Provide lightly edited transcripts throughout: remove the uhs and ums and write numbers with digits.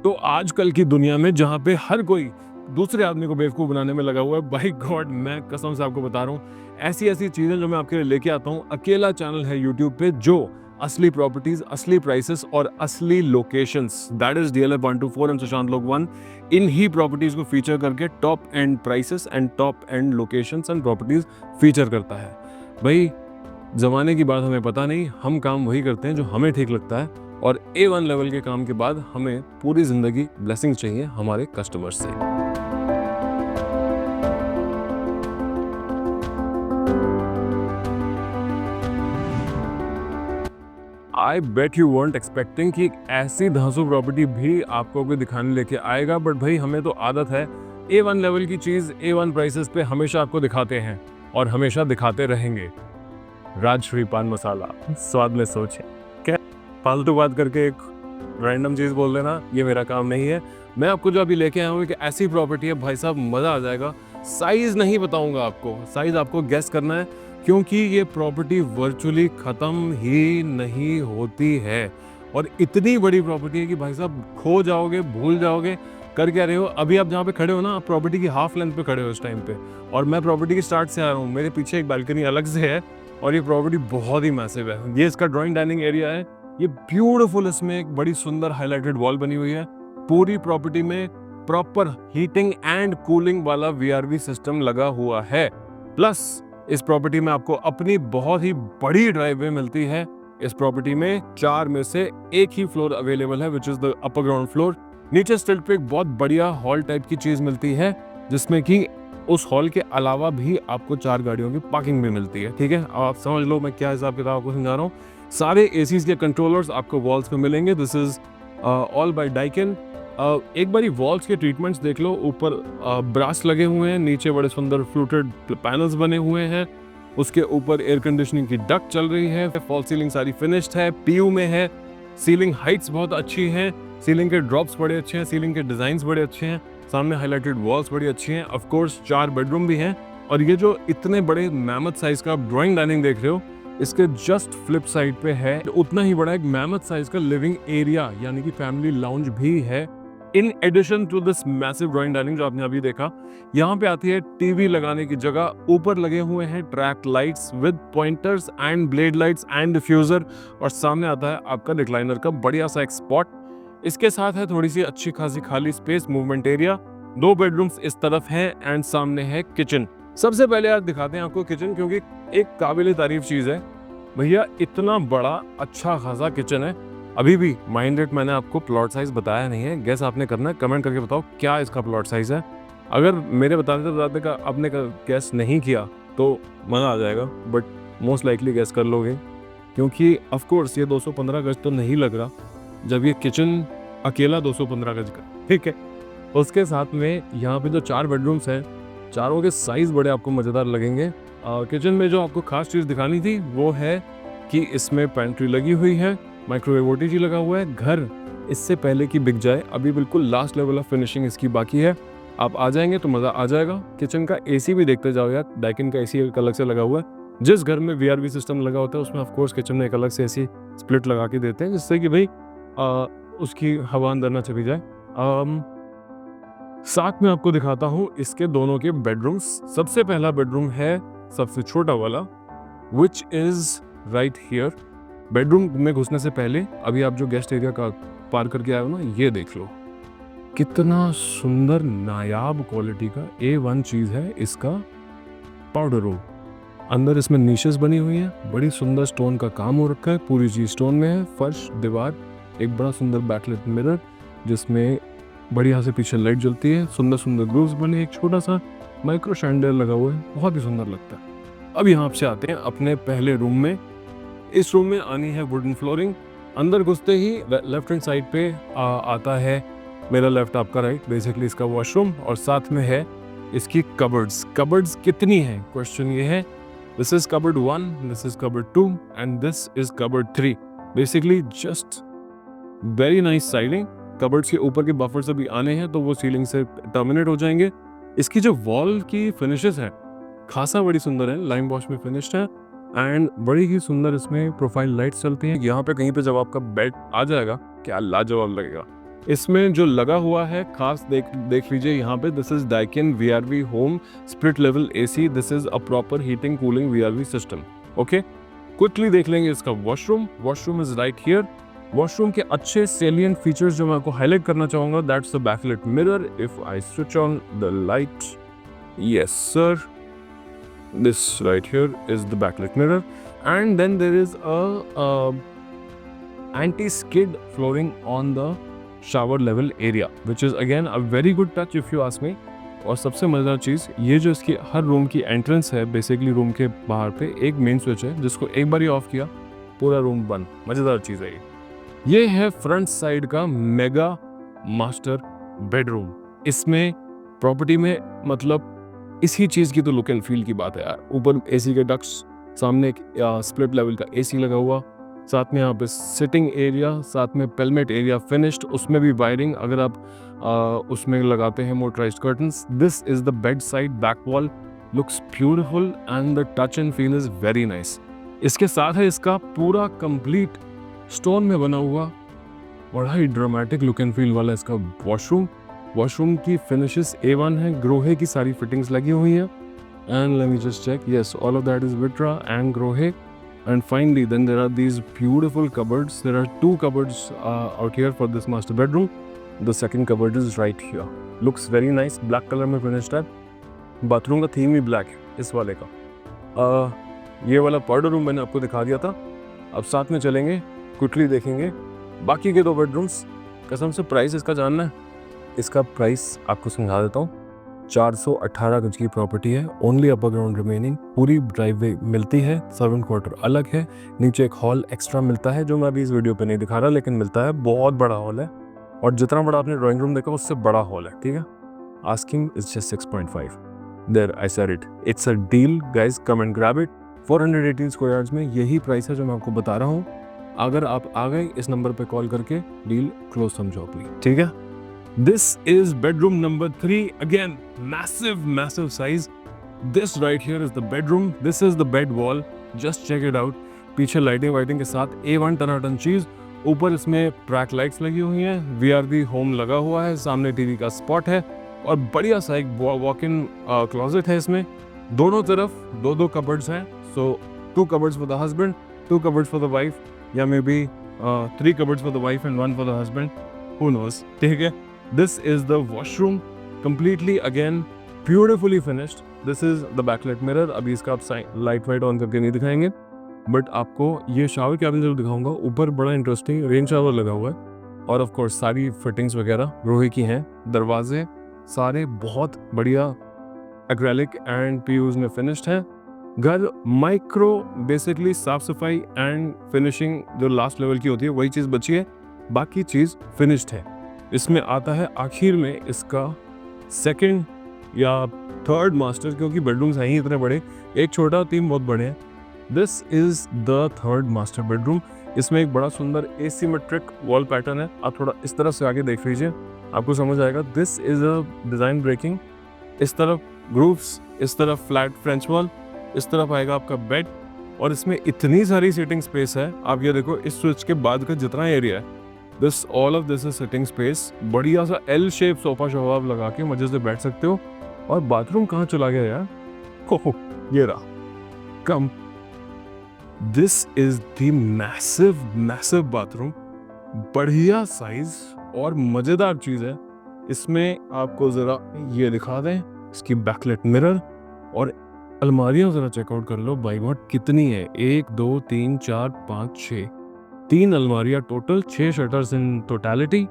तो आजकल की दुनिया में जहाँ पे हर कोई दूसरे आदमी को बेवकूफ़ बनाने में लगा हुआ है, बाय गॉड मैं कसम से आपको बता रहा हूँ, ऐसी-ऐसी चीज़ें जो मैं आपके लिए लेके आता हूँ। अकेला चैनल है यूट्यूब पे जो असली प्रॉपर्टीज़, असली प्राइसेस और असली locations, that is DLF 124 and Sushant लोक 1, इन ही प्रॉपर्टीज़ को फीचर करके top and prices and top and locations and properties feature करता है। भाई ज़माने की बात हमें पता नहीं, हम काम वही करते हैं जो हमें ठीक लगता है, और A1 लेवल के काम के बाद हमें पूरी ज़िंदगी ब्लेसिंग्स चाहिए हमारे कस्टमर्स से। आई बेट यू weren't एक्सपेक्टिंग कि एक ऐसी धांसू प्रॉपर्टी भी आपको कोई दिखाने लेके आएगा, बट भाई हमें तो आदत है A1 लेवल की चीज़ A1 प्राइसेस पे हमेशा आपको दिखाते हैं और हमेशा दिखाते रहेंगे। राजश्री पान मसाला, स्वाद में सोच है। क्या फालतू बात करके एक रैंडम चीज़ बोल देना, ये मेरा काम नहीं है। मैं आपको जो अभी लेके आया हूँ एक ऐसी प्रॉपर्टी है भाई साहब, मज़ा आ जाएगा। साइज़ नहीं बताऊँगा आपको, साइज़ आपको गेस करना है, क्योंकि ये प्रॉपर्टी वर्चुअली ख़त्म ही नहीं होती है और इतनी बड़ी प्रॉपर्टी है कि भाई साहब खो जाओगे, भूल जाओगे कर क्या रहे हो। अभी आप जहाँ पे खड़े हो ना, आप प्रॉपर्टी की हाफ लेंथ पे खड़े हो इस टाइम पे, और मैं प्रॉपर्टी की स्टार्ट से आ रहा हूँ। मेरे पीछे एक बालकनी अलग से है और ये प्रॉपर्टी बहुत ही मैसिव है। ये इसका ड्राइंग डाइनिंग एरिया है। ये ब्यूटीफुल, इसमें एक बड़ी सुंदर हाईलाइटेड वॉल बनी हुई है। पूरी प्रॉपर्टी में प्रॉपर हीटिंग एंड कूलिंग वाला वीआरवी सिस्टम लगा हुआ है। प्लस इस प्रॉपर्टी में आपको अपनी बहुत ही बड़ी ड्राइववे मिलती है। इस प्रॉपर्टी में 4 में से एक ही फ्लोर अवेलेबल है, which is the upper ground floor. नीचे स्टिल्ट पे एक बहुत बढ़िया हॉल टाइप की चीज मिलती है, जिसमें कि उस हॉल के अलावा भी आपको 4 गाड़ियों की पार्किंग भी मिलती है। ठीक है, अब आप समझ लो मैं क्या हिसाब किताब आपको समझा रहा हूँ। सारे एसीज के कंट्रोलर्स आपको वॉल्स पे मिलेंगे। This is all by Daikin. एक बारी वॉल्स के ट्रीटमेंट्स देख लो। ऊपर ब्रास लगे हुए हैं, नीचे बड़े सुंदर फ्लूटेड पैनल्स बने हुए हैं, उसके ऊपर एयर कंडीशनिंग की डक्ट चल रही है। फॉल सीलिंग सारी फिनिश्ड है, पीयू में है। सीलिंग हाइट्स बहुत अच्छी हैं, सीलिंग के ड्रॉप्स बड़े अच्छे हैं, सीलिंग के डिजाइन्स बड़े अच्छे हैं, सामने हाईलाइटेड वॉल्स बड़ी अच्छी हैं। ऑफ कोर्स 4 बेडरूम भी हैं, और ये जो इतने बड़े मैमथ साइज का आप ड्राइंग डाइनिंग देख रहे हो, इसके जस्ट फ्लिप साइड पे है उतना ही बड़ा एक मैमथ साइज का लिविंग एरिया यानी कि फैमिली लाउंज भी है। In addition to this massive drawing dining जो आपने अभी देखा, यहाँ पे आती है टीवी लगाने की जगह। ऊपर लगे हुए हैं track lights with pointers and blade lights and diffuser, और सामने आता है आपका रिक्लाइनर का बढ़िया सा एक स्पॉट। इसके साथ है थोड़ी सी अच्छी खासी खाली स्पेस, मूवमेंट एरिया। 2 बेडरूम्स इस तरफ हैं एंड सामने है किचन। सबसे पहले आज दिखाते हैं आपको किचन, क्योंकि एक काबिल तारीफ चीज है भैया, इतना बड़ा अच्छा खासा किचन है। अभी भी माइंड रेट मैंने आपको प्लॉट साइज बताया नहीं है, गैस आपने करना है। कमेंट करके बताओ क्या इसका प्लॉट साइज है। अगर मेरे बताते का आपने गैस नहीं किया तो मजा आ जाएगा, बट मोस्ट लाइकली गैस कर लोगे, क्योंकि ऑफ कोर्स ये 215 गज तो नहीं लग रहा जब ये किचन अकेला 215 गज का। ठीक है, उसके साथ में यहाँ पे जो 4 बेडरूम्स हैं, चारों के साइज बड़े आपको मज़ेदार लगेंगे। किचन में जो आपको खास चीज़ दिखानी थी वो है कि इसमें पेंट्री लगी हुई है, माइक्रोवेव ओटीजी लगा हुआ है। घर इससे पहले कि बिक जाए, अभी बिल्कुल लास्ट लेवल ऑफ फिनिशिंग इसकी बाकी है। आप आ जाएंगे तो मज़ा आ जाएगा। किचन का एसी भी देखते जाओ यार, डाइकिन का एसी एक अलग से लगा हुआ है। जिस घर में वीआरवी सिस्टम लगा होता है उसमें ऑफ कोर्स किचन में एक अलग से एसी स्प्लिट लगा के देते हैं, जिससे कि भाई उसकी हवा अंदर ना चली जाए। साथ में आपको दिखाता हूँ इसके दोनों के बेडरूम्स। सबसे पहला बेडरूम है सबसे छोटा वाला, which is right here. Bedroom में घुसने से पहले अभी आप जो गेस्ट एरिया का पार करके आए हो ना, ये देख लो कितना सुंदर नायाब क्वालिटी का A1 चीज है इसका पाउडर रूम। अंदर इसमें नीशेस बनी हुई हैं, बड़ी सुंदर स्टोन का काम हो रखा है, पूरी चीज स्टोन में है। फर्श, दीवार, एक बड़ा सुंदर बैकलाइट मिरर जिसमें बढ़िया से पीछे लाइट जलती है, सुंदर सुंदर ग्रूव्स बने, एक छोटा सा माइक्रो शैंडलियर लगा हुआ है, बहुत ही सुंदर लगता है। अब यहाँ से आते हैं अपने पहले रूम में। इस रूम में आनी है वुडन फ्लोरिंग। अंदर घुसते ही लेफ्ट हैंड साइड पे आता है मेरा लेफ्ट आपका राइट, बेसिकली इसका वॉशरूम, और साथ में है इसकी कबर्ड्स। कबर्ड्स कितनी है क्वेश्चन ये है। This is cupboard 1, this is cupboard 2 and this is cupboard 3। Basically just very nice siding. Cupboards के ऊपर के बफर्स अभी आने हैं तो वो सीलिंग से टर्मिनेट हो जाएंगे। इसकी जो वॉल की फिनिशेस है खासा बड़ी सुंदर है, लाइम वॉश में फिनिश्ड है एंड बड़ी ही सुंदर इसमें प्रोफाइल लाइट्स चलती हैं। यहाँ पे कहीं पे जब आपका बेड आ जाएगा क्या लाजवाब लगेगा। इसमें जो लगा हुआ है खास देख लीजिए यहाँ पे, this is Daikin VRV home split level AC, this is a proper heating cooling VRV system. Okay, quickly देख लेंगे इसका washroom. Washroom is right here. Washroom के अच्छे सेलिएंट फीचर्स जो मैं आपको हाईलाइट करना चाहूंगा, that's the backlight mirror. If I switch on the light, yes sir, this right here is the backlit mirror, and then there is a anti-skid flooring on the shower level area, which is again a very good touch if you ask me। और सबसे मज़ेदार चीज़ ये जो इसकी हर room की entrance है, basically room के बाहर पे एक मेन स्विच है जिसको एक बार ही ऑफ किया पूरा रूम बंद। मज़ेदार चीज़ है ये है फ्रंट साइड का मेगा मास्टर बेडरूम। इसमें प्रॉपर्टी में मतलब इसी चीज़ की तो लुक एंड फील की बात है यार। ऊपर AC के डक्ट्स, सामने एक स्प्लिट लेवल का AC लगा हुआ, साथ में यहाँ पे सिटिंग एरिया, साथ में पेलमेट एरिया फिनिश्ड, उसमें भी वायरिंग अगर आप उसमें लगाते हैं motorised curtains. This is the bed side back wall, looks beautiful and the touch and feel is very nice. इसके साथ है इसका पूरा कंप्लीट स्टोन में बना हुआ बड़ा ही ड्रामेटिक लुक एंड फील वाला इसका वॉशरूम। वॉशरूम की फिनिशेस A1 है, ग्रोहे की सारी फिटिंग्स लगी हुई हैं। And let me just check, yes all of that is Vitra and Grohe. And finally then there are these beautiful cupboards. There are 2 cupboards out here for this master bedroom. The second cupboard is right here, looks very nice, black colour में finished है। Bathroom का theme ही black है इस वाले का। ये वाला पाउडर रूम मैंने आपको दिखा दिया था, अब साथ में चलेंगे, क्विकली देखेंगे बाकी के 2 बेडरूम्स। कसम से प्राइस इसका जानना है? इसका प्राइस आपको समझा देता हूँ। 418 गज की प्रॉपर्टी है, ओनली अपर ग्राउंड रिमेनिंग, पूरी ड्राइववे मिलती है, सर्वेंट क्वार्टर अलग है, नीचे एक हॉल एक्स्ट्रा मिलता है जो मैं अभी इस वीडियो पे नहीं दिखा रहा, लेकिन मिलता है। बहुत बड़ा हॉल है और जितना बड़ा आपने ड्राइंग रूम देखा उससे बड़ा हॉल है, ठीक है। Asking is just 6.5। There I said it, it's a deal guys, come and grab it. 418 square yards में यही प्राइस है जो मैं आपको बता रहा हूँ। अगर आप आ गए इस नंबर पे कॉल करके डील क्लोज समझो अपनी, ठीक है। This is bedroom number 3. Again, massive size. This right here is the bedroom. This is the bed wall. Just check it out. पीछे लाइटिंग वाइटिंग के साथ A1 टनाटन चीज। ऊपर इसमें ट्रैक लाइट्स लगी हुई हैं, VRV होम लगा हुआ है, सामने टीवी का स्पॉट है और बढ़िया सा एक वॉक इन क्लोजेट है। इसमें दोनों तरफ 2 कबर्ड्स हैं। So 2 cupboards for the husband, 2 cupboards for the wife, या may be 3 cupboards for the wife and 1 for the husband. Who knows? ठीक है। This is the washroom, completely again beautifully finished. This is the backlit mirror. अभी इसका आप light white on करके नहीं दिखाएंगे, but आपको ये शावर कैबिन जरूर दिखाऊंगा। ऊपर बड़ा इंटरेस्टिंग रेन शावर लगा हुआ है और ऑफ कोर्स सारी फिटिंग्स वगैरह लोहे की हैं। दरवाजे सारे बहुत बढ़िया एक्रेलिक एंड PUs में फिनिश्ड है। घर माइक्रो बेसिकली साफ सफाई एंड फिनिशिंग जो लास्ट लेवल की होती है वही चीज़ बची है, बाकी चीज़ फिनिश्ड है। इसमें आता है आखिर में इसका सेकंड या थर्ड मास्टर, क्योंकि बेडरूम्स हैं ही इतने बड़े, एक छोटा 3 बहुत बड़े हैं। This is the third master bedroom. इसमें एक बड़ा सुंदर एसिमेट्रिक वॉल पैटर्न है। आप थोड़ा इस तरफ से आगे देख लीजिए, आपको समझ आएगा। This is a design breaking. इस तरफ ग्रूव्स, इस तरफ फ्लैट फ्रेंच वॉल, इस तरफ आएगा आपका बेड और इसमें इतनी सारी सीटिंग स्पेस है। आप ये देखो, इस स्विच के बाद का जितना एरिया है, this all of this is sitting space. बढ़िया सा L शेप सोफा शोफा लगा के मजे से बैठ सकते हो। और बाथरूम कहाँ चला गया यार? हो ये रहा, come. This is the massive bathroom, बढ़िया साइज और मजेदार चीज है। इसमें आपको जरा ये दिखा दें, इसकी बैकलाइट मिरर और अलमारियां जरा चेकआउट कर लो। बाई गॉड कितनी है, 1 2 3 4 5 6, 3 अलमारियां टोटल, 6 शटर्स इन टोटलिटी।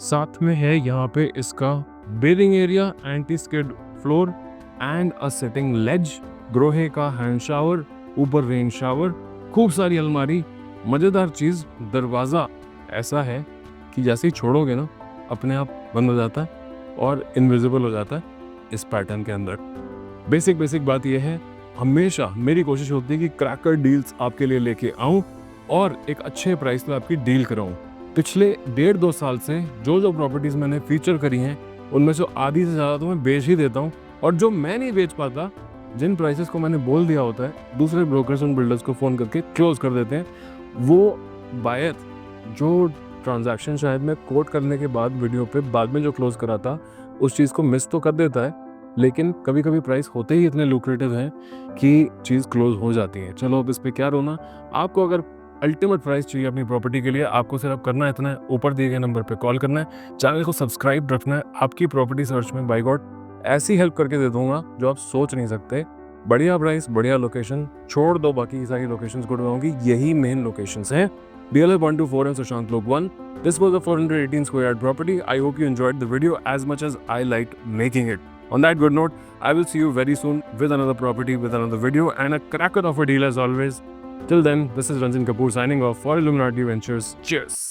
साथ में है यहाँ पे इसका बेरिंग area, anti skid floor and a sitting ledge, Grohe का हैंड शावर, ऊपर रेन शावर, खूब सारी अलमारी। मजेदार चीज, दरवाजा ऐसा है कि जैसे ही छोड़ोगे ना अपने आप बंद हो जाता है और इनविजिबल हो जाता है इस पैटर्न के अंदर। बेसिक बात यह है, हमेशा मेरी कोशिश होती है कि क्रैकर डील्स आपके लिए लेके आऊं और एक अच्छे प्राइस पे आपकी डील कराऊं। पिछले 1.5-2 साल से जो प्रॉपर्टीज मैंने फीचर करी हैं उनमें से आधी से ज़्यादा तो मैं बेच ही देता हूं, और जो मैं नहीं बेच पाता, जिन प्राइसेस को मैंने बोल दिया होता है, दूसरे ब्रोकर्स एंड बिल्डर्स को फ़ोन करके क्लोज कर देते हैं। वो बायर जो ट्रांजैक्शन शायद मैं कोट करने के बाद वीडियो पे बाद में जो क्लोज करा था उस चीज़ को मिस तो कर देता है, लेकिन कभी कभी प्राइस होते ही इतने लुक्रेटिव हैं कि चीज़ क्लोज हो जाती है। चलो अब इस पे क्या रोना। आपको अगर अल्टीमेट प्राइस चाहिए अपनी प्रॉपर्टी के लिए, आपको सिर्फ करना है इतना है, ऊपर दिए गए नंबर पे कॉल करना है, चैनल को सब्सक्राइब रखना है। आपकी प्रॉपर्टी सर्च में बाय गॉड ऐसी हेल्प करके दे दूंगा जो आप सोच नहीं सकते। बढ़िया प्राइस, बढ़िया लोकेशन, छोड़ दो बाकी सारी लोकेशंस को ढूंढूंगी, यही मेन लोकेशंस हैं। DLF 124 and Sushant Lok 1. This was a 418 square yard property. I hope you enjoyed the video as much as I liked making it. On that good note, I will see you very soon with another property, with another video, and a cracker of a deal as always. Till then, this is Ranjan Kapoor signing off for Illuminati Ventures. Cheers.